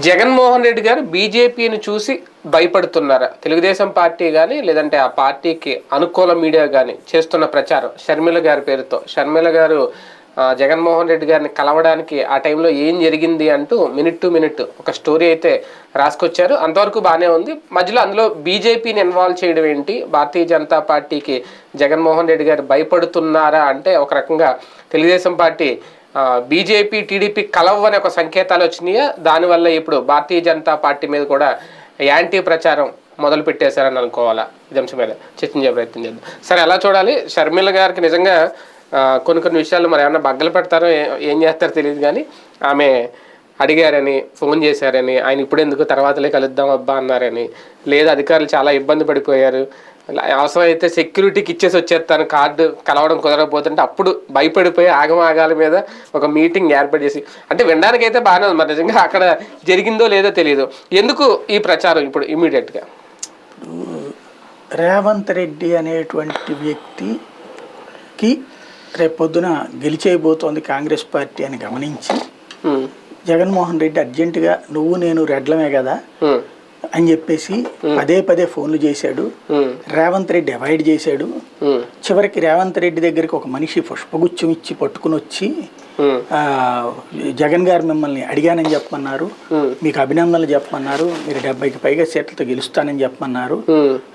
జగన్మోహన్ రెడ్డి గారు బీజేపీని చూసి భయపడుతున్నారా? తెలుగుదేశం పార్టీ కానీ లేదంటే ఆ పార్టీకి అనుకూల మీడియా కానీ చేస్తున్న ప్రచారం షర్మిల గారి పేరుతో, షర్మిల గారు జగన్మోహన్ రెడ్డి గారిని కలవడానికి ఆ టైంలో ఏం జరిగింది అంటూ మినిట్ టు మినిట్ ఒక స్టోరీ అయితే రాసుకొచ్చారు. అంతవరకు బాగానే ఉంది. మధ్యలో అందులో బీజేపీని ఇన్వాల్వ్ చేయడం ఏంటి, భారతీయ జనతా పార్టీకి జగన్మోహన్ రెడ్డి గారు భయపడుతున్నారా అంటే ఒక రకంగా తెలుగుదేశం పార్టీ బీజేపీ టీడీపీ కలవని ఒక సంకేతాలు వచ్చినాయా, దానివల్ల ఇప్పుడు భారతీయ జనతా పార్టీ మీద కూడా యాంటీ ప్రచారం మొదలు పెట్టేశారని అనుకోవాలా? ఇది అంశం మీద చర్చించే ప్రయత్నం చేద్దాం. సరే, ఎలా చూడాలి? షర్మిల గారికి నిజంగా కొన్ని విషయాలు మరి ఏమన్నా బగ్గలు పెడతారో ఏం చేస్తారో తెలియదు, కానీ ఆమె అడిగారని, ఫోన్ చేశారని, ఆయన ఇప్పుడు ఎందుకు తర్వాతలే కలుద్దాం అబ్బా అన్నారని, లేదా అధికారులు చాలా ఇబ్బంది పడిపోయారు, అవసరమైతే సెక్యూరిటీకి ఇచ్చేసి వచ్చేస్తాను కార్డు కలవడం కుదరకపోతుంటే అప్పుడు భయపడిపోయి ఆగమాగాల మీద ఒక మీటింగ్ ఏర్పాటు చేసి, అంటే వినడానికి అయితే బాగానే ఉంది. మరి నిజంగా అక్కడ జరిగిందో లేదో తెలియదు. ఎందుకు ఈ ప్రచారం ఇప్పుడు ఇమీడియట్గా? రేవంత్ రెడ్డి అనేటువంటి వ్యక్తికి రేపొద్దున గెలిచేయబోతోంది కాంగ్రెస్ పార్టీ అని గమనించి జగన్మోహన్ రెడ్డి అర్జెంటుగా నువ్వు నేను రెడ్లమే కదా అని చెప్పేసి పదే ఫోన్లు చేశాడు. రేవంత్ రెడ్డి అవాయిడ్ చేశాడు. చివరికి రేవంత్ రెడ్డి దగ్గరికి ఒక మనిషి పుష్పగుచ్చం ఇచ్చి పట్టుకుని వచ్చి జగన్ గారు మిమ్మల్ని అడిగానని చెప్పమన్నారు, మీకు అభినందనలు చెప్పమన్నారు, మీరు 70కి పైగా సీట్లతో గెలుస్తానని చెప్పమన్నారు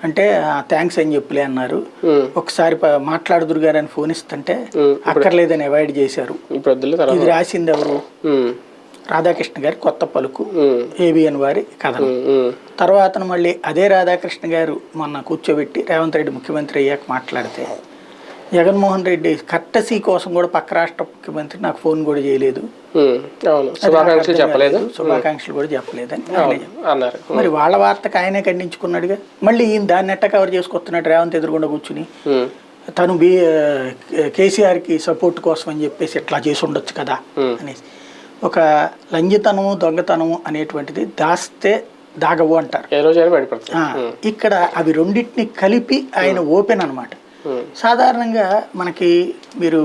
అంటే థ్యాంక్స్ అని చెప్పలే అన్నారు. ఒకసారి మాట్లాడుదురు గారు అని ఫోన్ ఇస్తుంటే అక్కర్లేదని అవాయిడ్ చేశారు. ఇది రాసింది ఎవరు? రాధాకృష్ణ గారి కొత్త పలుకు, ఏబిఎన్ వారి కథనం. తర్వాత మళ్ళీ అదే రాధాకృష్ణ గారు మొన్న కూర్చోబెట్టి రేవంత్ రెడ్డి ముఖ్యమంత్రి అయ్యాక మాట్లాడితే జగన్మోహన్ రెడ్డి కట్టసీ కోసం కూడా పక్క రాష్ట్ర ముఖ్యమంత్రి నాకు ఫోన్ కూడా చేయలేదు, శుభాకాంక్షలు కూడా చెప్పలేదని అన్నారు. మరి వాళ్ళ వార్తకు ఆయనే ఖండించుకున్నాడుగా. మళ్ళీ ఈయన దాన్ని ఎట్ట కవర్ చేసుకొస్తున్నాడు రేవంత్ ఎదురుగుండా కూర్చుని, తను కేసీఆర్కి సపోర్ట్ కోసం అని చెప్పేసి ఎట్లా చేసి ఉండొచ్చు కదా అనేసి. ఒక లంజితనము దొంగతనము అనేటువంటిది దాస్తే దాగవు అంటారు. ఇక్కడ అవి రెండింటిని కలిపి ఆయన ఓపెన్ అనమాట. సాధారణంగా మనకి మీరు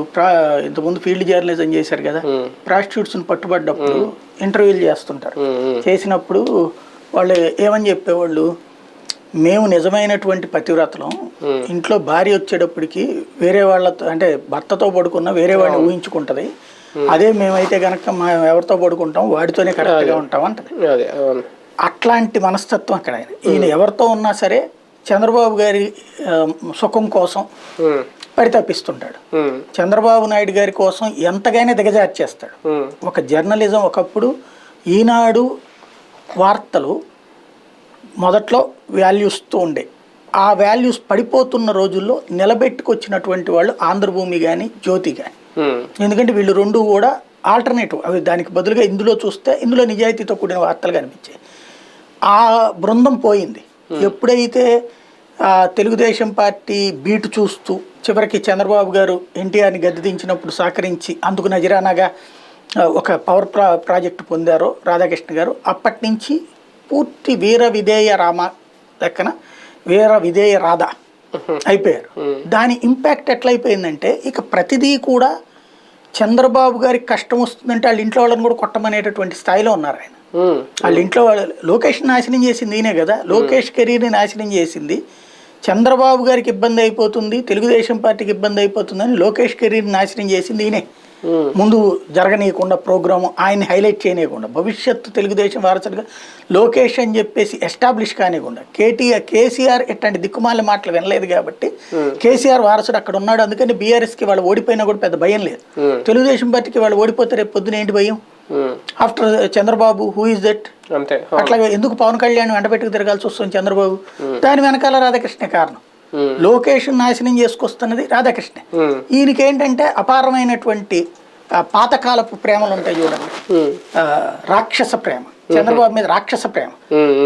ఇంతకుముందు ఫీల్డ్ జర్నలిజం చేశారు కదా, ప్రాస్టిట్యూట్స్ని పట్టుబడ్డప్పుడు ఇంటర్వ్యూలు చేస్తుంటారు. చేసినప్పుడు వాళ్ళు ఏమని చెప్పేవాళ్ళు, మేము నిజమైనటువంటి పతివ్రతలం, ఇంట్లో భార్య వచ్చేటప్పటికి వేరే వాళ్ళతో అంటే భర్తతో పడుకున్న వేరే వాడిని ఊహించుకుంటది, అదే మేమైతే కనుక ఎవరితో పడుకుంటాం వాడితోనే కరెక్ట్గా ఉంటాం అంటది. అట్లాంటి మనస్తత్వం అక్కడ. ఈయన ఎవరితో ఉన్నా సరే చంద్రబాబు గారి సుఖం కోసం పరితపిస్తుంటాడు. చంద్రబాబు నాయుడు గారి కోసం ఎంతగానే దిగజార్చేస్తాడు. ఒక జర్నలిజం ఒకప్పుడు ఈనాడు వార్తలు మొదట్లో వాల్యూస్తో ఉండే, ఆ వాల్యూస్ పడిపోతున్న రోజుల్లో నిలబెట్టుకొచ్చినటువంటి వాళ్ళు ఆంధ్రభూమి కానీ జ్యోతి కానీ. ఎందుకంటే వీళ్ళు రెండు కూడా ఆల్టర్నేటివ్, అవి దానికి బదులుగా ఇందులో చూస్తే ఇందులో నిజాయితీతో కూడిన వార్తలు కనిపించాయి. ఆ బృందం పోయింది. ఎప్పుడైతే తెలుగుదేశం పార్టీ బీటు చూస్తూ చివరికి చంద్రబాబు గారు ఎన్టీఆర్ని గద్దె దించినప్పుడు సహకరించి అందుకు నజరానాగా ఒక పవర్ ప్రాజెక్టు పొందారో రాధాకృష్ణ గారు, అప్పటి నుంచి పూర్తి వీర విధేయ రామ లెక్కన వీర విధేయ రాధ అయిపోయారు. దాని ఇంపాక్ట్ ఎట్లయిపోయిందంటే ఇక ప్రతిదీ కూడా చంద్రబాబు గారికి కష్టం వస్తుందంటే వాళ్ళ ఇంట్లో వాళ్ళని కూడా కొట్టమనేటటువంటి స్థాయిలో ఉన్నారు. ఆయన వాళ్ళ ఇంట్లో లోకేష్ నాశనం చేసింది ఈయనే కదా, లోకేష్ కెరీర్ని నాశనం చేసింది. చంద్రబాబు గారికి ఇబ్బంది అయిపోతుంది, తెలుగుదేశం పార్టీకి ఇబ్బంది అయిపోతుందని లోకేష్ కెరీర్ని నాశనం చేసింది ఈయనే. ముందు జరగనీయకుండా ప్రోగ్రాము ఆయన్ని హైలైట్ చేయనీయకుండా, భవిష్యత్తు తెలుగుదేశం వారసులుగా లోకేష్ అని చెప్పేసి ఎస్టాబ్లిష్ కానివ్వకుండా, కేసీఆర్ ఇట్లాంటి దిక్కుమాల మాటలు వినలేదు కాబట్టి కేసీఆర్ వారసుడు అక్కడ ఉన్నాడు. అందుకని బీఆర్ఎస్కి వాళ్ళు ఓడిపోయినా కూడా పెద్ద భయం లేదు. తెలుగుదేశం పార్టీకి వాళ్ళు ఓడిపోతే రేపు పొద్దున ఏంటి భయం? After Chandrababu who is that? అట్లాగే ఎందుకు పవన్ కళ్యాణ్ వెంటబెట్టుకు తిరగాల్సి వస్తుంది చంద్రబాబు? దాని వెనకాల రాధాకృష్ణ కారణం. లోకేష్ నాశనం చేసుకొస్తున్నది రాధాకృష్ణ. ఈయనకి ఏంటంటే అపారమైనటువంటి పాతకాలపు ప్రేమలు ఉంటాయి చూడండి, రాక్షస ప్రేమ, చంద్రబాబు మీద రాక్షస ప్రేమ.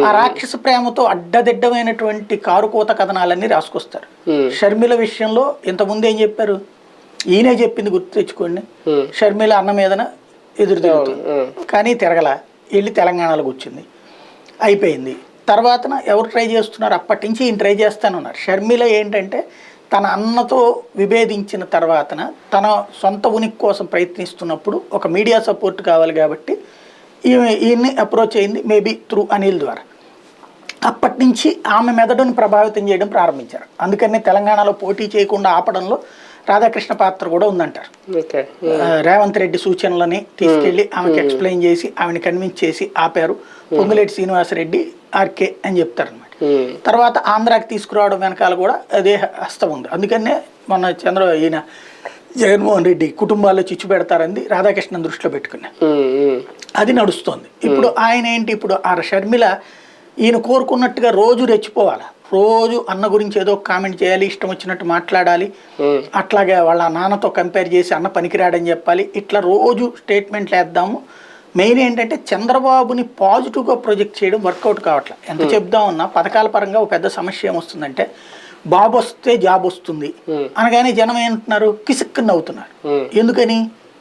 ఆ రాక్షస ప్రేమతో అడ్డదిడ్డమైనటువంటి కారుకోత కథనాలన్నీ రాసుకొస్తారు. షర్మిల విషయంలో ఇంతకుముందు ఏం చెప్పారు? ఈయనే చెప్పింది గుర్తు తెచ్చుకోండి, షర్మిల అన్న మీదన ఎదురు తిరుగుతుంది కానీ తిరగల, వెళ్ళి తెలంగాణలో కూర్చుంది, అయిపోయింది. తర్వాతన ఎవరు ట్రై చేస్తున్నారు? అప్పటి నుంచి ఈయన ట్రై చేస్తానున్నారు. షర్మిల ఏంటంటే తన అన్నతో విభేదించిన తర్వాతన తన సొంత ఉనికి కోసం ప్రయత్నిస్తున్నప్పుడు ఒక మీడియా సపోర్ట్ కావాలి కాబట్టి ఈయన్ని అప్రోచ్ అయింది మేబీ త్రూ అనిల్ ద్వారా. అప్పటి నుంచి ఆమె మెదడుని ప్రభావితం చేయడం ప్రారంభించారు. అందుకని తెలంగాణలో పోటీ చేయకుండా ఆపడంలో రాధాకృష్ణ పాత్ర కూడా ఉందంటారు. రేవంత్ రెడ్డి సూచనలని తీసుకెళ్లి ఆమెకి ఎక్స్ప్లెయిన్ చేసి ఆమెను కన్విన్స్ చేసి ఆపారు. పొంగులేటి శ్రీనివాసరెడ్డి ఆర్కే అని చెప్తారు అనమాట. తర్వాత ఆంధ్రాకి తీసుకురావడం వెనకాల కూడా అదే హస్తం ఉంది. అందుకనే మొన్న ఈయన జగన్మోహన్ రెడ్డి కుటుంబాల్లో చిచ్చు పెడతారంది రాధాకృష్ణ దృష్టిలో పెట్టుకున్నా అది నడుస్తోంది. ఇప్పుడు ఆయన ఏంటి, ఇప్పుడు ఆ షర్మిల ఈయన కోరుకున్నట్టుగా రోజు రెచ్చిపోవాలి, రోజు అన్న గురించి ఏదో కామెంట్ చేయాలి, ఇష్టం వచ్చినట్టు మాట్లాడాలి, అట్లాగే వాళ్ళ నాన్నతో కంపేర్ చేసి అన్న పనికిరాడని చెప్పాలి, ఇట్లా రోజు స్టేట్మెంట్లు వేద్దాము. మెయిన్ ఏంటంటే చంద్రబాబుని పాజిటివ్గా ప్రొజెక్ట్ చేయడం వర్కౌట్ కావట్లేదు. ఎంత చెప్దామన్నా పథకాల పరంగా ఒక పెద్ద సమస్య ఏమొస్తుందంటే బాబు వస్తే జాబ్ వస్తుంది అనగానే జనం ఏంటున్నారు, కిసిక్కుని అవుతున్నారు. ఎందుకని,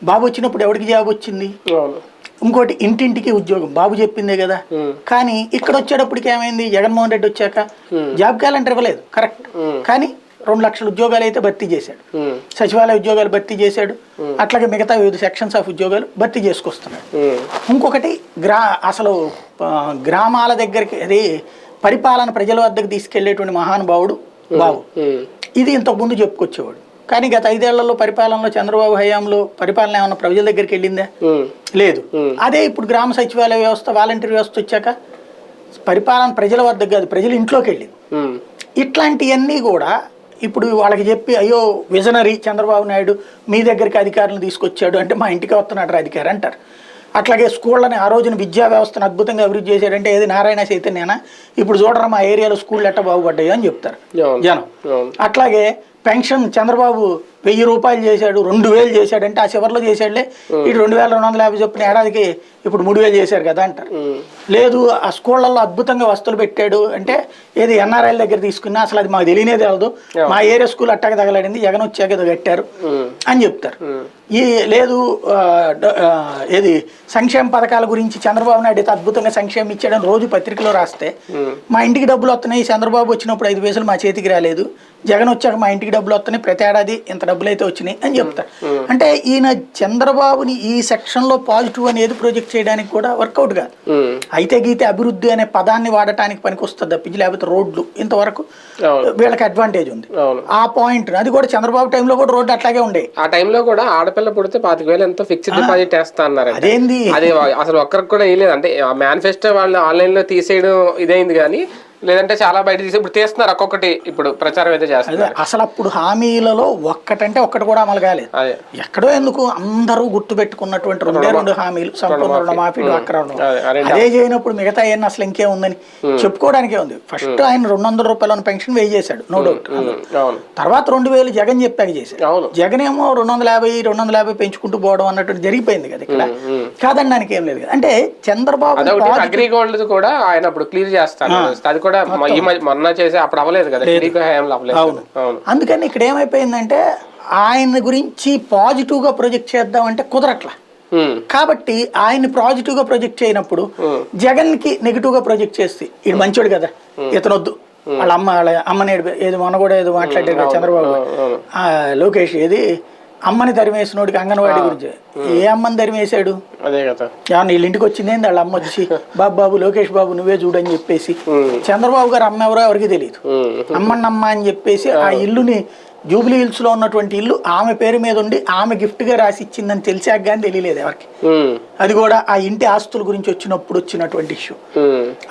బాబు వచ్చినప్పుడు ఎవరికి జాబ్ వచ్చింది, ఇంకోటి ఇంటింటికి ఉద్యోగం బాబు చెప్పిందే కదా. కానీ ఇక్కడ వచ్చేటప్పటికి ఏమైంది, జగన్మోహన్ రెడ్డి వచ్చాక జాబ్ క్యాలెండర్ ఇవ్వలేదు కరెక్ట్, కానీ 2 లక్షల ఉద్యోగాలు అయితే భర్తీ చేశాడు, సచివాలయ ఉద్యోగాలు భర్తీ చేశాడు, అట్లాగే మిగతా వివిధ సెక్షన్స్ ఆఫ్ ఉద్యోగాలు భర్తీ చేసుకొస్తున్నాడు. ఇంకొకటి అసలు గ్రామాల దగ్గరికి అది పరిపాలన ప్రజల వద్దకు తీసుకెళ్లేటువంటి మహానుభావుడు బాబు. ఇది ఇంతకుముందు చెప్పుకొచ్చేవాడు. కానీ గత 5 ఏళ్లలో పరిపాలనలో చంద్రబాబు హయాంలో పరిపాలన ఏమన్నా ప్రజల దగ్గరికి వెళ్ళిందా, లేదు. అదే ఇప్పుడు గ్రామ సచివాలయ వ్యవస్థ వాలంటీర్ వ్యవస్థ వచ్చాక పరిపాలన ప్రజల వద్దకు కాదు, ప్రజల ఇంట్లోకి వెళ్ళింది. ఇట్లాంటివన్నీ కూడా ఇప్పుడు వాళ్ళకి చెప్పి అయ్యో విజనరీ చంద్రబాబు నాయుడు మీ దగ్గరికి అధికారులను తీసుకొచ్చాడు అంటే మా ఇంటికి వస్తున్నాడు అధికారి అంటారు. అట్లాగే స్కూళ్ళని ఆ రోజున విద్యా వ్యవస్థను అద్భుతంగా అభివృద్ధి చేశాడంటే ఏది నారాయణ చైతన్యనా, ఇప్పుడు చూడరా మా ఏరియాలో స్కూళ్ళు ఎట్ట బాగుపడ్డాయి అని చెప్తారు జనం. అట్లాగే పెన్షన్ చంద్రబాబు 1000 రూపాయలు చేశాడు, 2000 చేశాడంటే ఆ చివరిలో చేశాడులే, ఇటు 2250 చొప్పున ఏడాదికి ఇప్పుడు 3000 చేశారు కదా అంటారు. లేదు ఆ స్కూళ్ళల్లో అద్భుతంగా వస్తువులు పెట్టాడు అంటే ఏది ఎన్ఆర్ఐల దగ్గర తీసుకున్నా అసలు అది మాకు తెలియనే తెలదు, మా ఏరియా స్కూల్ అట్టాక తగలడింది జగన్ వచ్చాక ఏదో కట్టారు అని చెప్తారు. లేదు ఏది సంక్షేమ పథకాల గురించి చంద్రబాబు నాయుడు అద్భుతంగా సంక్షేమం ఇచ్చాడని రోజు పత్రికలో రాస్తే మా ఇంటికి డబ్బులు వస్తున్నాయి, చంద్రబాబు వచ్చినప్పుడు 5 పైసలు మా చేతికి రాలేదు, జగన్ వచ్చాక మా ఇంటికి డబ్బులు వస్తున్నాయి, ప్రతి ఏడాది ఇంత డబ్బులు అయితే వచ్చినాయి అని చెప్తారు. అంటే ఈయన చంద్రబాబుని ఈ సెక్షన్ లో పాజిటివ్ అనేది ప్రొజెక్ట్ చేయడానికి కూడా వర్కౌట్ కాదు. అయితే గీతే అభివృద్ధి అనే పదాన్ని వాడటానికి పనికి వస్తుంది తప్పించి, లేకపోతే రోడ్లు ఇంతవరకు వీళ్ళకి అడ్వాంటేజ్ ఉంది. ఆ పాయింట్ అది కూడా చంద్రబాబు టైంలో కూడా రోడ్డు అట్లాగే ఉండే. ఆ టైంలో కూడా ఆడపిల్ల పుడితే 25,000 ఎంతో ఫిక్స్డ్ డిపాజిట్ వేస్తా అన్నారు. అదేంది, అది అసలు ఒక్కరికి కూడా వేయలేదు. అంటే ఆ మేనిఫెస్టో వాళ్ళు ఆన్లైన్ లో తీసేయడం ఇదైంది, కానీ లేదంటే చాలా బయట తీసి ఇప్పుడు తీస్తున్నారు ఒక్కొక్కటి, ఇప్పుడు ప్రచారం అయితే చేస్తున్నారు. అసలు అప్పుడు హామీలలో ఒక్కటంటే ఒక్కటి కూడా అమలు కాలేదు. ఎక్కడో ఎందుకు అందరూ గుర్తు పెట్టుకున్నటువంటి 2 హామీలు, సంపూర్ణ రుణమాఫీ, డ్వాక్రా రుణమాఫీ. అదే చేయనప్పుడు మిగతా ఏమన్నా అసలు ఇంకేముందని చెప్పుకోవడానికే ఉంది. ఫస్ట్ ఆయన 200 రూపాయల పెన్షన్ వేయి చేశాడు, నో డౌట్. తర్వాత 2000 జగన్ చెప్పాక చేశాడు. జగన్ ఏమో 250 పెంచుకుంటూ పోవడం అన్నట్టు జరిగిపోయింది కదా ఇక్కడ, కాదనడానికి ఏం లేదు. అంటే చంద్రబాబు అగ్రిగోల్డ్ కూడా ఆయన అప్పుడు క్లియర్ చేస్తాను, అది కూడా మొన్న చేసి అప్పుడు అవ్వలేదు కదా. అందుకని ఇక్కడ ఏమైపోయిందంటే ఆయన గురించి పాజిటివ్ గా ప్రొజెక్ట్ చేద్దామంటే కుదరట్లా. కాబట్టి ఆయన్ని పాజిటివ్ గా ప్రొజెక్ట్ చేయనప్పుడు జగన్ కి నెగిటివ్ గా ప్రొజెక్ట్ చేస్తే ఇది మంచోడు కదా ఇతనొద్దు, వాళ్ళ అమ్మని ఏది మొన్న కూడా ఏదో మాట్లాడారు కదా చంద్రబాబు, లోకేష్ ఏది అమ్మని తరిమేసినోడికి అంగన్వాడీ గురించి, ఏ అమ్మని తరిమేశాడు, వీళ్ళ ఇంటికి వచ్చింది ఏంది వాళ్ళ అమ్మ వచ్చి బాబు లోకేష్ బాబు నువ్వే చూడని చెప్పేసి, చంద్రబాబు గారు అమ్మ ఎవరో ఎవరికి తెలియదు, అమ్మన్నమ్మ అని చెప్పేసి ఆ ఇల్లుని జూబ్లీ హిల్స్ లో ఉన్నటువంటి ఇల్లు ఆమె పేరు మీద ఉండి ఆమె గిఫ్ట్ గా రాసి ఇచ్చిందని తెలిసాక కానీ తెలియలేదు ఎవరికి. అది కూడా ఆ ఇంటి ఆస్తుల గురించి వచ్చినప్పుడు వచ్చినటువంటి ఇష్యూ.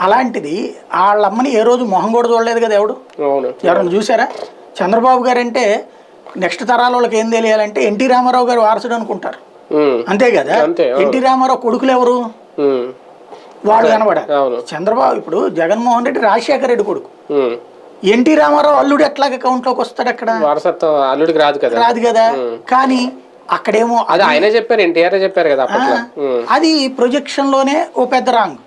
అలాంటిది వాళ్ళమ్మని ఏ రోజు మొహం కూడా చూడలేదు కదా ఎవడు, ఎవరన్నా చూసారా? చంద్రబాబు గారు అంటే నెక్స్ట్ తరాల వాళ్ళకి ఏం తెలియాలంటే ఎన్టీ రామారావు గారు వారసుడు అనుకుంటారు, అంతే కదా. ఎన్టీ రామారావు కొడుకులు ఎవరు, వాడు కనబడారు. చంద్రబాబు ఇప్పుడు జగన్మోహన్ రెడ్డి రాజశేఖర రెడ్డి కొడుకు, ఎన్టీ రామారావు అల్లుడు ఎట్లాగ అకౌంట్ లోకి వస్తాడు, అక్కడ అల్లుడికి రాదు కదా. కానీ అక్కడేమో ఆయన చెప్పారు, ఎన్టీఆర్ చెప్పారు కదా, అది ప్రొజెక్షన్ లోనే ఓ పెద్ద రాంగ్.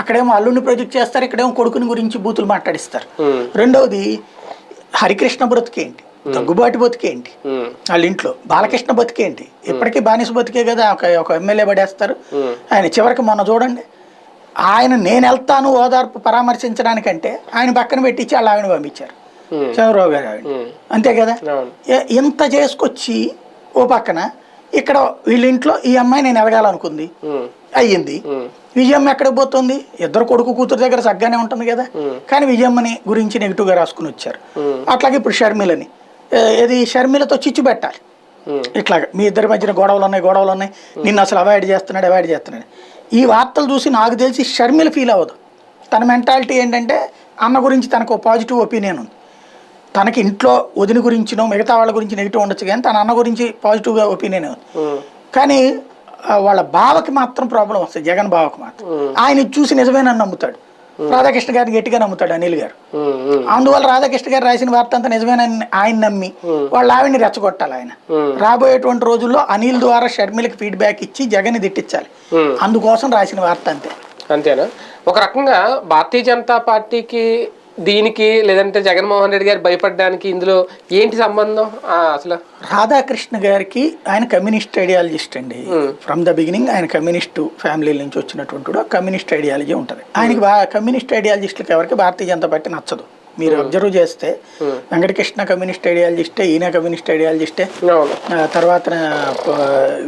అక్కడేమో అల్లుడిని ప్రొజెక్ట్ చేస్తారు, ఇక్కడేమో కొడుకుని గురించి బూతులు మాట్లాడిస్తారు. రెండవది హరికృష్ణ బ్రతికేంటి, దగ్గుబాటి బతికేంటి, వాళ్ళ ఇంట్లో బాలకృష్ణ బతికేంటి, ఇప్పటికీ బానిస బతికే కదా, ఒక ఎమ్మెల్యే పడేస్తారు ఆయన. చివరికి మొన్న చూడండి, ఆయన నేను వెళ్తాను ఓదార్పు పరామర్శించడానికంటే ఆయన పక్కన పెట్టించి వాళ్ళ ఆవిడ పంపించారు, చంద్రబాబు గారు ఆవిడ, అంతే కదా. ఇంత చేసుకొచ్చి ఓ పక్కన ఇక్కడ వీళ్ళ ఇంట్లో ఈ అమ్మాయి నేను ఎదగాలనుకుంది అయ్యింది, విజయమ్మ ఎక్కడికి పోతుంది? ఇద్దరు కొడుకు కూతురు దగ్గర సగ్గానే ఉంటుంది కదా. కానీ విజయమ్మని గురించి నెగిటివ్గా రాసుకుని వచ్చారు. అట్లాగే ఇప్పుడు షర్మిలని, ఇది షర్మిలతో చిచ్చు పెట్టాలి. ఇట్లాగా మీ ఇద్దరి మధ్యన గొడవలు ఉన్నాయి, నిన్ను అసలు అవాయిడ్ చేస్తున్నాడు. ఈ వార్తలు చూసి నాకు తెలిసి షర్మిల ఫీల్ అవ్వదు. తన మెంటాలిటీ ఏంటంటే అన్న గురించి తనకు పాజిటివ్ ఒపీనియన్ ఉంది. తనకి ఇంట్లో వదిన గురించినో మిగతా వాళ్ళ గురించి నెగిటివ్ ఉండొచ్చు, కానీ తన అన్న గురించి పాజిటివ్గా ఒపీనియన్ ఉంది. కానీ వాళ్ళ బావకి మాత్రం ప్రాబ్లం వస్తుంది, జగన్ బావకి మాత్రం. ఆయన చూసి నిజమేనని నమ్ముతాడు. రాధాకృష్ణ గారిని గట్టిగా నమ్ముతాడు అనిల్ గారు. అందువల్ల రాధాకృష్ణ గారు రాసిన వార్త అంతా నిజమేనని ఆయన నమ్మి వాళ్ళ ఆవిడని రెచ్చగొట్టాలి. ఆయన రాబోయేటువంటి రోజుల్లో అనిల్ ద్వారా షర్మిలకి ఫీడ్బ్యాక్ ఇచ్చి జగన్ తిట్టించాలి. అందుకోసం రాసిన వార్త అంతే. అంతేనా? ఒక రకంగా భారతీయ జనతా పార్టీకి దీనికి, లేదంటే జగన్మోహన్ రెడ్డి గారు భయపడడానికి ఇందులో ఏంటి సంబంధం అసలు? రాధాకృష్ణ గారికి ఆయన కమ్యూనిస్ట్ ఐడియాలజిస్ట్ అండి. ఫ్రమ్ ద బిగినింగ్ ఆయన కమ్యూనిస్టు ఫ్యామిలీ నుంచి వచ్చినటువంటి కమ్యూనిస్ట్ ఐడియాలజీ ఉంటుంది ఆయనకి. కమ్యూనిస్ట్ ఐడియాలజిస్టులకు ఎవరికి భారతీయ జనతా పార్టీ నచ్చదు. మీరు అబ్జర్వ్ చేస్తే వెంకటకృష్ణ కమ్యూనిస్ట్ ఐడియాలజిస్టే, ఈయన కమ్యూనిస్ట్ ఐడియాలజిస్టే, తర్వాత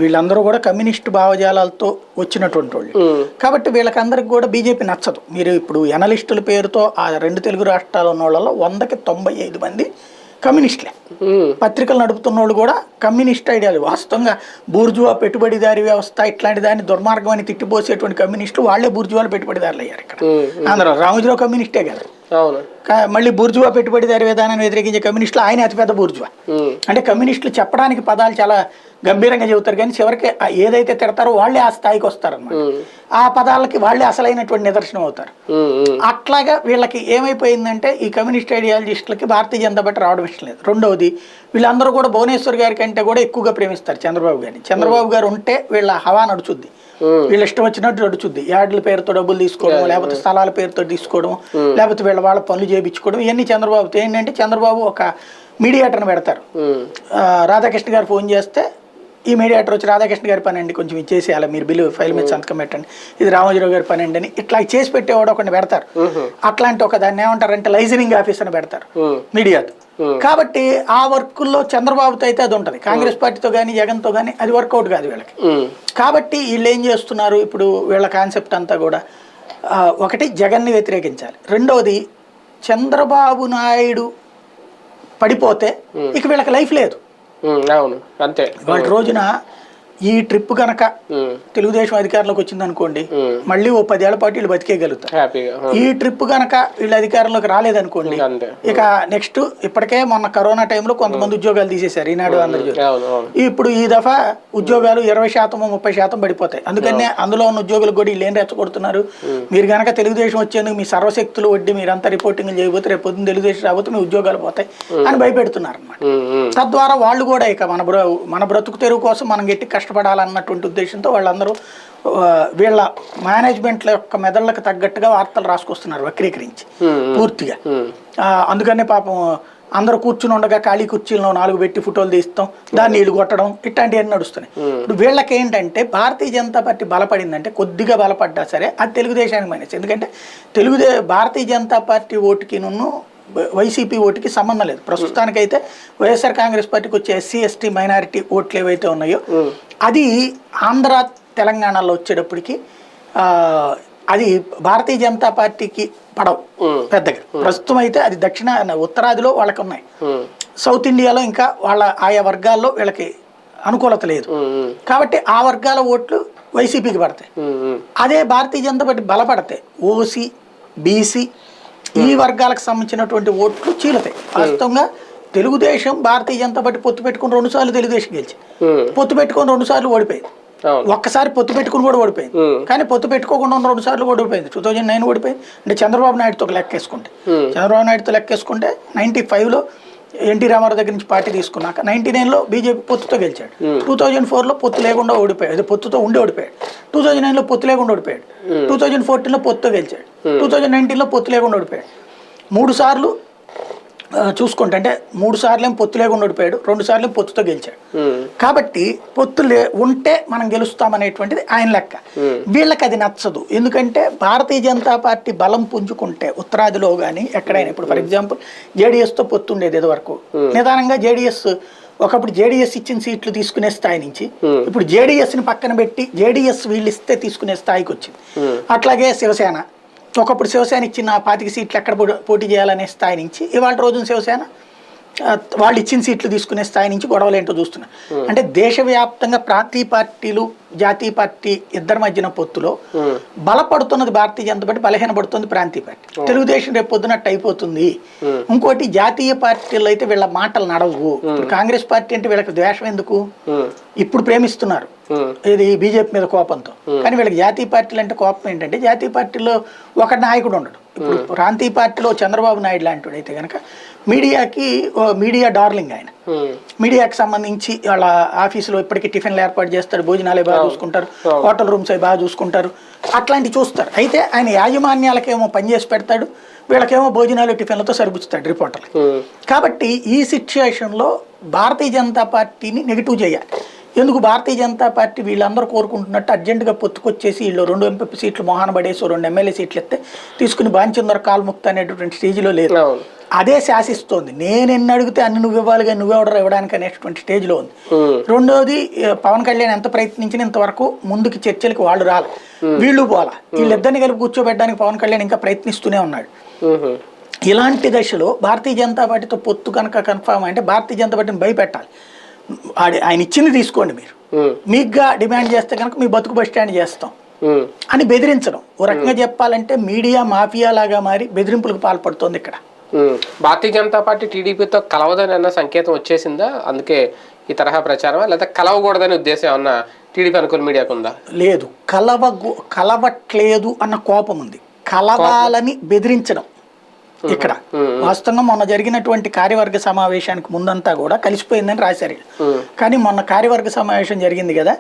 వీళ్ళందరూ కూడా కమ్యూనిస్ట్ భావజాలాలతో వచ్చినటువంటి వాళ్ళు. కాబట్టి వీళ్ళకందరికి కూడా బీజేపీ నచ్చదు. మీరు ఇప్పుడు ఎనలిస్టుల పేరుతో ఆ 2 తెలుగు రాష్ట్రాలు ఉన్న వాళ్ళలో 100కి 95 మంది కమ్యూనిస్టులే. పత్రికలు నడుపుతున్న వాళ్ళు కూడా కమ్యూనిస్ట్ ఐడియాలజీ. వాస్తవంగా బూర్జువా పెట్టుబడిదారి వ్యవస్థ ఇట్లాంటి దాన్ని దుర్మార్గం అని తిట్టిపోసేటువంటి కమ్యూనిస్టులు వాళ్ళే బూర్జువాలు పెట్టుబడిదారులు అయ్యారు ఇక్కడ. ఆంధ్ర రామోజీరావు కమ్యూనిస్టే కదా. మళ్ళీ బూర్జువా పెట్టుబడిదారి విధానాన్ని వ్యతిరేకించే కమ్యూనిస్టులు ఆయన అతిపెద్ద బూర్జువా. అంటే కమ్యూనిస్టులు చెప్పడానికి పదాలు చాలా గంభీరంగా చెబుతారు, కానీ చివరికి ఏదైతే తిడతారో వాళ్ళే ఆ స్థాయికి వస్తారన్నమాట. ఆ పదాలకి వాళ్ళే అసలైనటువంటి నిదర్శనం అవుతారు. అట్లాగా వీళ్ళకి ఏమైపోయిందంటే ఈ కమ్యూనిస్ట్ ఐడియాలజిస్టులకి భారతీయ జనతా పార్టీ రావడం ఇష్టం లేదు. రెండవది, వీళ్ళందరూ కూడా భువనేశ్వర్ గారి కంటే కూడా ఎక్కువగా ప్రేమిస్తారు చంద్రబాబు గారిని. చంద్రబాబు గారు ఉంటే వీళ్ళ హవా నడుచుద్ది, వీళ్ళ ఇష్టం వచ్చినట్టు నడుచుద్ది. యార్డుల పేరుతో డబ్బులు తీసుకోవడం, లేకపోతే స్థలాల పేరుతో తీసుకోవడం, లేకపోతే వాళ్ళ పనులు చేయించుకోవడం, ఇవన్నీ చంద్రబాబుతో. ఏంటంటే చంద్రబాబు ఒక మీడియేటర్ని పెడతారు. రాధాకృష్ణ గారు ఫోన్ చేస్తే ఈ మీడియేటర్ వచ్చి రాధాకృష్ణ గారి పని అండి, కొంచెం ఇచ్చేసేయాలి, మీరు బిల్లు ఫైల్ మీద సంతకం పెట్టండి, ఇది రామోజీరావు గారి పని అండి అని ఇట్లా చేసి పెట్టేవాడు ఒకటి పెడతారు. అట్లాంటి ఒక దాన్ని ఏమంటారంటే లైజనింగ్ ఆఫీస్ అని పెడతారు మీడియాతో. కాబట్టి ఆ వర్కుల్లో చంద్రబాబుతో అయితే అది ఉంటుంది, కాంగ్రెస్ పార్టీతో కానీ జగన్తో కానీ అది వర్కౌట్ కాదు వీళ్ళకి. కాబట్టి వీళ్ళు ఏం చేస్తున్నారు ఇప్పుడు, వీళ్ళ కాన్సెప్ట్ అంతా కూడా ఒకటి జగన్ని వ్యతిరేకించాలి, రెండవది చంద్రబాబు నాయుడు పడిపోతే ఇక వీళ్ళకి లైఫ్ లేదు. అవును, అంతే. వాళ్ళ రోజున ఈ ట్రిప్ కనుక తెలుగుదేశం అధికారంలోకి వచ్చింది అనుకోండి, మళ్ళీ ఓ 10 ఏళ్ల పాటు వీళ్ళు బతికేయగలుగుతారు. ఈ ట్రిప్ కనుక వీళ్ళు అధికారంలోకి రాలేదనుకోండి, ఇక నెక్స్ట్ ఇప్పటికే మొన్న కరోనా టైంలో కొంతమంది ఉద్యోగాలు తీసేశారు ఈనాడు ఆంధ్రజ్యోతి. ఇప్పుడు ఈ దఫా ఉద్యోగాలు 20% 30% పడిపోతాయి. అందుకనే అందులో ఉన్న ఉద్యోగులకు కూడా వీళ్ళు ఏం రెచ్చగొడుతున్నారు, మీరు కనుక తెలుగుదేశం వచ్చేందుకు మీ సర్వశక్తులు వడ్డీ మీరంతా రిపోర్టింగ్లు చేయబోతే రేపు పొద్దున్న తెలుగుదేశం రాబోతే మీ ఉద్యోగాలు పోతాయి అని భయపెడుతున్నారు అన్నమాట. తద్వారా వాళ్ళు కూడా ఇక మన బ్రతుకు తెరువు కోసం మనం గట్టి కష్టపడాలన్నటువంటి ఉద్దేశంతో వాళ్ళందరూ వీళ్ళ మేనేజ్మెంట్ల యొక్క మెదళ్ళకు తగ్గట్టుగా వార్తలు రాసుకొస్తున్నారు వక్రీకరించి పూర్తిగా. అందుకనే పాపం అందరూ కూర్చుని ఉండగా ఖాళీ కుర్చీలను 4 పెట్టి ఫోటోలు తీస్తాం, దాన్ని నీళ్లు కొట్టడం, ఇట్లాంటివన్నీ నడుస్తున్నాయి. ఇప్పుడు వీళ్ళకి ఏంటంటే భారతీయ జనతా పార్టీ బలపడిందంటే కొద్దిగా బలపడ్డా సరే అది తెలుగుదేశానికి మైనస్. ఎందుకంటే భారతీయ జనతా పార్టీ ఓటుకి వైసీపీ ఓటుకి సంబంధం లేదు. ప్రస్తుతానికైతే వైఎస్ఆర్ కాంగ్రెస్ పార్టీకి వచ్చే ఎస్సీ ఎస్టీ మైనారిటీ ఓట్లు ఏవైతే ఉన్నాయో అది ఆంధ్ర తెలంగాణలో వచ్చేటప్పటికి అది భారతీయ జనతా పార్టీకి పడవు పెద్దగా. ప్రస్తుతం అయితే అది ఉత్తరాదిలో వాళ్ళకి ఉన్నాయి, సౌత్ ఇండియాలో ఇంకా వాళ్ళ ఆయా వర్గాల్లో వీళ్ళకి అనుకూలత లేదు. కాబట్టి ఆ వర్గాల ఓట్లు వైసీపీకి పడతాయి. అదే Bharatiya Janata party బలపడతాయి OC BC ఈ వర్గాలకు సంబంధించినటువంటి ఓట్లు చీలతాయి. వాస్తవంగా తెలుగుదేశం భారతీయ జనతా పార్టీ పొత్తు పెట్టుకుని 2 సార్లు తెలుగుదేశం గెలిచి, పొత్తు పెట్టుకుని 2 సార్లు ఓడిపోయింది. ఒక్కసారి పొత్తు పెట్టుకుని కూడా ఓడిపోయింది, కానీ పొత్తు పెట్టుకోకుండా 2 సార్లు ఓడిపోయింది. 2009 ఓడిపోయింది. అంటే చంద్రబాబు నాయుడుతో లెక్కేసుకుంటే 95లో ఎన్టీ రామారావు దగ్గర నుంచి పార్టీ తీసుకున్నాక 99లో బీజేపీ పొత్తుతో గెలిచాడు. 2004లో పొత్తు లేకుండా ఓడిపోయాడు, అదే పొత్తుతో ఉండి ఓడిపోయాడు. 2009లో పొత్తు లేకుండా ఓడిపోయాడు. 2014లో పొత్తుతో గెలిచాడు. 2019లో పొత్తు లేకుండా ఓడిపోయాడు. 3 సార్లు చూసుకుంటే అంటే 3 సార్లు పొత్తు లేకుండా ఓడిపోయాడు, 2 సార్లు పొత్తుతో గెలిచాడు. కాబట్టి పొత్తు ఉంటే మనం గెలుస్తామనేటువంటిది ఆయన లెక్క. వీళ్ళకి అది నచ్చదు. ఎందుకంటే భారతీయ జనతా పార్టీ బలం పుంజుకుంటే ఉత్తరాదిలో కానీ ఎక్కడైనా, ఇప్పుడు ఫర్ ఎగ్జాంపుల్ జేడీఎస్తో పొత్తు ఉండేది ఇది వరకు, నిదానంగా జేడీఎస్ ఒకప్పుడు జేడీఎస్ ఇచ్చిన సీట్లు తీసుకునే స్థాయి నుంచి ఇప్పుడు జేడీఎస్ని పక్కన పెట్టి జేడీఎస్ వీళ్ళు ఇస్తే తీసుకునే స్థాయికి వచ్చింది. అట్లాగే శివసేన ఒకప్పుడు శివసేన ఇచ్చిన 25 సీట్లు ఎక్కడ పోటీ చేయాలనే స్థాయి నుంచి ఇవాళ రోజున శివసేన వాళ్ళు ఇచ్చిన సీట్లు తీసుకునే స్థాయి నుంచి గొడవలు ఏంటో చూస్తున్నారు. అంటే దేశవ్యాప్తంగా ప్రాంతీయ పార్టీలు జాతీయ పార్టీ ఇద్దరి మధ్యన పొత్తులో బలపడుతున్నది భారతీయ జనతా పార్టీ, బలహీనపడుతుంది ప్రాంతీయ పార్టీ. తెలుగుదేశం రేపు పొద్దునట్టు అయిపోతుంది. ఇంకోటి జాతీయ పార్టీలు అయితే వీళ్ళ మాటలు నడవు. ఇప్పుడు కాంగ్రెస్ పార్టీ అంటే వీళ్ళకి ద్వేషం ఎందుకు, ఇప్పుడు ప్రేమిస్తున్నారు ఇది బీజేపీ మీద కోపంతో. కానీ వీళ్ళకి జాతీయ పార్టీలు అంటే కోపం ఏంటంటే జాతీయ పార్టీలో ఒక నాయకుడు ఉండడు. ఇప్పుడు ప్రాంతీయ పార్టీలో చంద్రబాబు నాయుడు లాంటి అయితే కనుక మీడియా డార్లింగ్ ఆయన. మీడియాకి సంబంధించి వాళ్ళ ఆఫీసులో ఇప్పటికీ టిఫిన్లు ఏర్పాటు చేస్తారు, భోజనాలే బాగా చూసుకుంటారు, హోటల్ రూమ్స్ అవి బాగా చూసుకుంటారు, అట్లాంటివి చూస్తారు. అయితే ఆయన యాజమాన్యాలకేమో పనిచేసి పెడతాడు, వీళ్ళకేమో భోజనాలు టిఫిన్లతో సరిపుచ్చుతాడు రిపోర్టర్లు. కాబట్టి ఈ సిచ్యుయేషన్లో భారతీయ జనతా పార్టీని నెగిటివ్ చేయాలి. ఎందుకు భారతీయ జనతా పార్టీ వీళ్ళందరూ కోరుకుంటున్నట్టు అర్జెంటుగా పొత్తుకొచ్చేసి వీళ్ళు 2 ఎంపీ సీట్లు మొహాన పడేసి 2 ఎమ్మెల్యే సీట్లు ఎత్తే తీసుకుని బాంచందర కాల్ముక్త అనేటువంటి స్టేజ్లో లేదు. అదే శాసిస్తోంది. నేను ఎన్ని అడిగితే అన్ని నువ్వు ఇవ్వాలి కానీ నువ్వెవడరు ఇవ్వడానికి అనేటువంటి స్టేజ్లో ఉంది. రెండోది పవన్ కళ్యాణ్ ఎంత ప్రయత్నించినా ఇంతవరకు ముందుకి చర్చలకు వాళ్ళు రాలి, వీళ్ళు పోలా. వీళ్ళిద్దరిని కలిపి కూర్చోబెట్టడానికి పవన్ కళ్యాణ్ ఇంకా ప్రయత్నిస్తూనే ఉన్నాడు. ఇలాంటి దశలో భారతీయ జనతా పార్టీతో పొత్తు కనుక కన్ఫామ్ అంటే భారతీయ జనతా పార్టీని భయపెట్టాలి. ఆయన ఇచ్చింది తీసుకోండి, మీరు మీకుగా డిమాండ్ చేస్తే కనుక మీ బతుకు బస్ స్టాండ్ చేస్తాం అని బెదిరించడం. ఓ రకంగా చెప్పాలంటే మీడియా మాఫియా లాగా మారి బెదిరింపులకు పాల్పడుతోంది ఇక్కడ. భారతీయ జనతా పార్టీ టీడీపీతో కలవదని అన్న సంకేతం వచ్చేసిందా? అందుకే ఈ తరహా ప్రచారం, లేదా కలవకూడదని ఉద్దేశం అన్న టీడీపీ అనుకూల మీడియాకు ఉందా? లేదు, కలవట్లేదు అన్న కోపం ఉంది. కలవాలని బెదిరించడం ఇక్కడ వాస్తవంగా మొన్న జరిగినటువంటి కార్యవర్గ సమావేశానికి ముందంతా కూడా కలిసిపోయిందని రాశారు. కానీ మొన్న కార్యవర్గ సమావేశం జరిగింది కదా,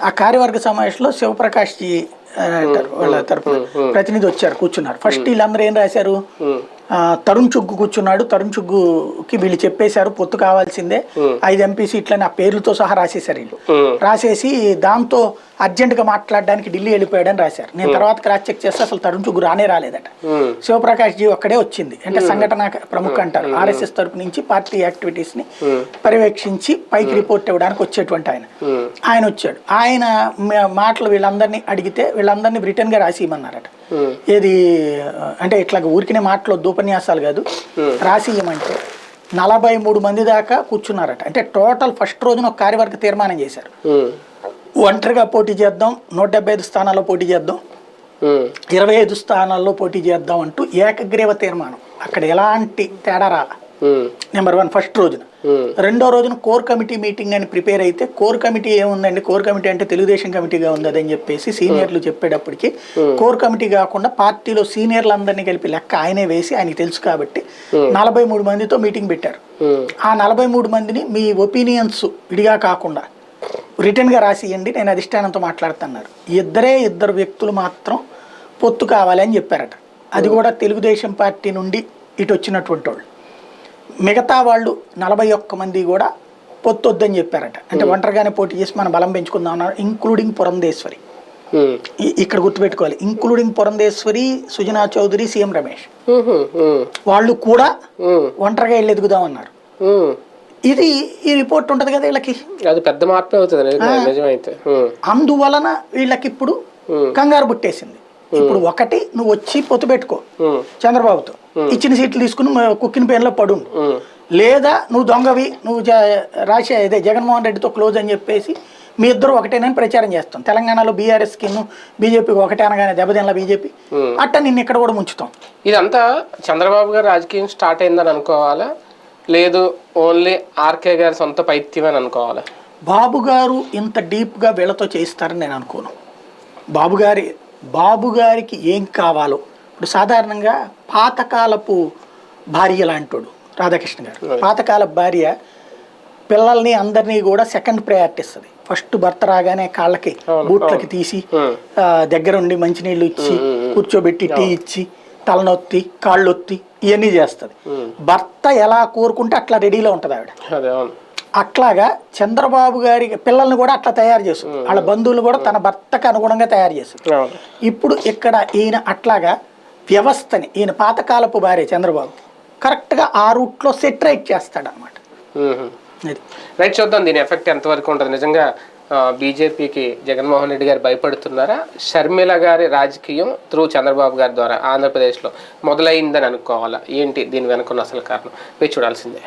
ఆ కార్యవర్గ సమావేశంలో శివప్రకాష్ జీ వాళ్ళ తరపున ప్రతినిధి వచ్చారు, కూర్చున్నారు. ఫస్ట్ వీళ్ళందరూ ఏం రాశారు, తరుణ్ చుగ్గు కూర్చున్నాడు, తరుణ్ చుగ్గుకి వీళ్ళు చెప్పేశారు పొత్తు కావాల్సిందే, 5 ఎంపీ సీట్లని ఆ పేర్లతో సహా రాసేశారు. వీళ్ళు రాసేసి దాంతో అర్జెంటుగా మాట్లాడడానికి ఢిల్లీ వెళ్ళిపోయాడని రాశారు. నేను తర్వాత క్రాస్ చెక్ చేస్తే అసలు తరుణ్ చుగ్గు రాలేదట. శివప్రకాష్ జీ ఒక్కడే వచ్చింది. అంటే సంఘటన ప్రముఖ అంటారు, ఆర్ఎస్ఎస్ తరపు నుంచి పార్టీ యాక్టివిటీస్ ని పర్యవేక్షించి పైకి రిపోర్ట్ ఇవ్వడానికి వచ్చేటువంటి ఆయన వచ్చాడు. ఆయన మాటలు వీళ్ళందరినీ అడిగితే వీళ్ళందరినీ రిటర్న్ గా రాసియమన్నారట. ఏది అంటే ఇట్లా ఊరికినే మాటలు ఉపన్యాసాలు కాదు, రాసియమంటే 43 మంది దాకా కూర్చున్నారట. అంటే టోటల్ ఫస్ట్ రోజున ఒక కార్యవర్గ తీర్మానం చేశారు, ఒంటరిగా పోటీ చేద్దాం, 175 స్థానాల్లో పోటీ చేద్దాం, 25 స్థానాల్లో పోటీ చేద్దాం అంటూ ఏకగ్రీవ తీర్మానం. అక్కడ ఎలాంటి తేడా రాల. నెంబర్ 1 ఫస్ట్ రోజున. రెండో రోజున కోర్ కమిటీ మీటింగ్ అని ప్రిపేర్ అయితే, కోర్ కమిటీ ఏముందండి, కోర్ కమిటీ అంటే తెలుగుదేశం కమిటీగా ఉంది అదని చెప్పేసి సీనియర్లు చెప్పేటప్పటికి కోర్ కమిటీ కాకుండా పార్టీలో సీనియర్లు అందరినీ కలిపి లెక్క ఆయనే వేసి ఆయనకి తెలుసు కాబట్టి 43 మందితో మీటింగ్ పెట్టారు. ఆ 43 మందిని మీ ఒపీనియన్స్ విడిగా కాకుండా రిటర్న్గా రాసియండి, నేను అధిష్టానంతో మాట్లాడుతున్నారు. ఇద్దరు వ్యక్తులు మాత్రం పొత్తు కావాలి అని చెప్పారట. అది కూడా తెలుగుదేశం పార్టీ నుండి ఇటు వచ్చినటువంటి వాళ్ళు. మిగతా వాళ్ళు 41 మంది కూడా పొత్తు వద్దని చెప్పారట. అంటే ఒంటరిగానే పోటీ చేసి మనం బలం పెంచుకుందాం అన్నారు, ఇంక్లూడింగ్ పురంధేశ్వరి. ఇక్కడ గుర్తుపెట్టుకోవాలి, ఇంక్లూడింగ్ పురంధేశ్వరి, సుజనా చౌదరి, సీఎం రమేష్ వాళ్ళు కూడా ఒంటరిగా వెళ్ళి ఎదుగుదామన్నారు. ఇది ఈ రిపోర్ట్ ఉంటది కదా వీళ్ళకి, అది పెద్ద మార్పు అవుతుంది. అందువలన వీళ్ళకి ఇప్పుడు కంగారు పుట్టేసింది. ఇప్పుడు ఒకటి, నువ్వు వచ్చి పొత్తు పెట్టుకో చంద్రబాబుతో, ఇచ్చిన సీట్లు తీసుకుని కుక్కిన పేరులో పడు, లేదా నువ్వు దొంగవి, నువ్వు జగన్మోహన్ రెడ్డితో క్లోజ్ అని చెప్పేసి మీ ఇద్దరు ఒకటేనని ప్రచారం చేస్తాం. తెలంగాణలో బీఆర్ఎస్కి బీజేపీకి ఒకటే అనగానే దెబ్బతిన్న బీజేపీ అట్ట నిన్ను ఇక్కడ కూడా ముంచుతాం. ఇదంతా చంద్రబాబు గారు రాజకీయం స్టార్ట్ అయిందని అనుకోవాలా, లేదు ఓన్లీ ఆర్కే గారి సొంత పైత్యం అని అనుకోవాలా? బాబు గారు ఇంత డీప్గా వీళ్ళతో చేయిస్తారని నేను అనుకోను. బాబు గారికి ఏం కావాలో, ఇప్పుడు సాధారణంగా పాతకాలపు భార్య లాంటోడు రాధాకృష్ణ గారు. పాతకాలపు భార్య పిల్లల్ని అందరినీ కూడా సెకండ్ ప్రయారిటీ ఇస్తుంది. ఫస్ట్ భర్త రాగానే కాళ్ళకి బూట్లకి తీసి దగ్గరుండి మంచినీళ్ళు ఇచ్చి కూర్చోబెట్టి టీ ఇచ్చి తలనొత్తి కాళ్ళొత్తి ఇవన్నీ చేస్తుంది. భర్త ఎలా కోరుకుంటే అట్లా రెడీలో ఉంటుంది ఆవిడ. అట్లాగా చంద్రబాబు గారి పిల్లల్ని కూడా అట్లా తయారు చేస్తుంది, వాళ్ళ బంధువులు కూడా తన భర్తకు అనుగుణంగా తయారు చేస్తుంది. ఇప్పుడు ఇక్కడ ఈయన అట్లాగా వ్యవస్థని, ఈయన పాతకాలపు భార్య చంద్రబాబు కరెక్ట్గా ఆ రూట్లో సెటరేట్ చేస్తాడు అనమాట. రైట్, చూద్దాం దీని ఎఫెక్ట్ ఎంతవరకు ఉంటుంది. నిజంగా బీజేపీకి జగన్మోహన్ రెడ్డి గారు భయపడుతున్నారా, షర్మిల గారి రాజకీయం త్రూ చంద్రబాబు గారి ద్వారా ఆంధ్రప్రదేశ్లో మొదలైందని అనుకోవాలా, ఏంటి దీని వెనుకున్న అసలు కారణం వేచి చూడాల్సిందే.